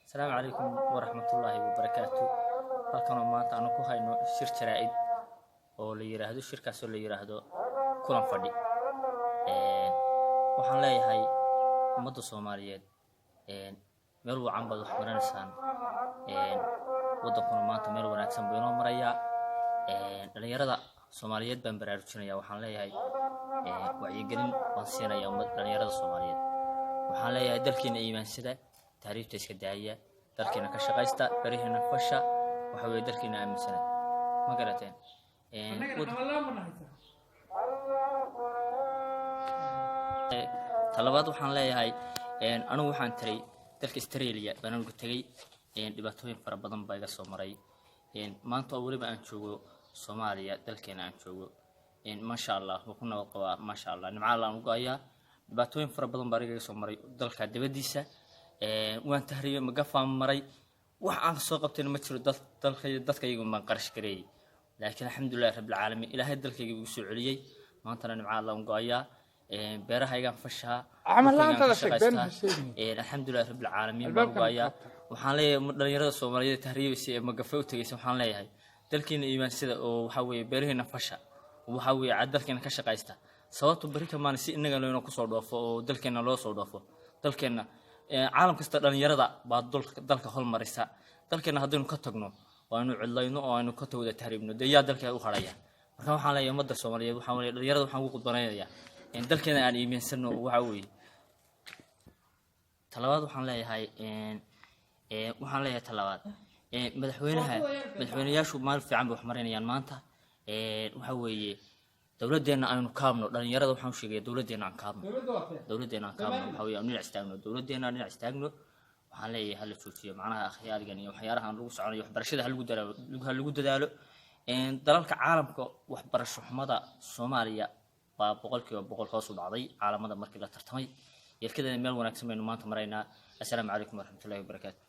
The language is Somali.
السلام عليكم ورحمة الله وبركاته. halkan maanta aan ku hayno shir jaraa'id oo la yiraahdo shirkaas oo la yiraahdo kulan fadhi. waxaan leeyahay ummadda Soomaaliyeed meel wacan baad wax baranaysaan. wadankuna maanta meel wanaagsan buu inoo marayaa. dhalinyarada Soomaaliyeed baan baraarujinayaa. waxaan leeyahay wacyigelin waan siinayaa dhalinyarada Soomaaliyeed. waxaan leeyahay dalkeena iimaansada taariikhda iska daaya, dalkeena ka shaqaysta, bariheena fasha waxa weeye dalkeena aaminsan ma garateen. talabaad waxaan leeyahay anigu waxaan taray dalka Australia baan ugu tagay. dhibaatooyin fara badan baa iga soo maray. maanta oo waliba aan joogo Soomaaliya dalkeena aan joogo ma sha Allah wuxuu ku nabad qabaa ma sha Allah nimca Allah ugu ayaa. dhibaatooyin fara badan baa iga soo maray dalka dibadiisa. waan tahriibay magafaan maray wax aan soo qabteen ma jiro dadkaygu ma qarash gareeyay. laakiin alxamdulillah rabbil caalamiin ilaahay dalkaygu ugu soo celiyay. maantana nimca Allah ugu ayaa. beerahaygaan fashaa alxamdulillah rabbil caalamiin baan ugu ayaa. waxaan leeyahay dhalinyarada Soomaaliyeed tahriibay ee magafa u tagaysa waxaan leeyahay dalkeena iimaansada oo waxa weeye beeraheena fasha waxa weeye dalkeena ka shaqaysta. sababtu bari ka maan si inaga loo ku soo dhoofo oo dalkeena loo soo dhoofo. dalkeena caalam kasta dhalinyarada baa dalka hol marisa. dalkeena haddaynu ka tagno oo aynu cidlayno oo aynu ka tawada tahriibno deeyaa dalka u haraya. marka waxaan leeyahay ummadda Soomaaliyeed waxaan leeyahay dhalinyarada waxaan ugu qudbanayaa in dalkeena aan iimaansano waxa weeye. talabaad waxaan leeyahay talabaad madaxweynayaashu maal fiican bay wax marinayaan maanta. waxa weeye dawladeena aynu kaabno dhalinyarada waxaan u sheegay dawladeena aan kaabno waxa weeye aan istaagno dawladeena aan istaagno. waxaan leeyahay hal joojiyo macnaha akhyaarigan iyo waxyaaraha lagu soconayo waxbarashada lagu dadaalo. dalalka caalamka waxbarasho xumada Soomaaliya waa 100% hoos u dhacday caalamada markii la tartamay. yarkadana meel wanaagsan baynu maanta maraynaa. assalaamu calaykum waraxmatullaahi wabarakaatuh.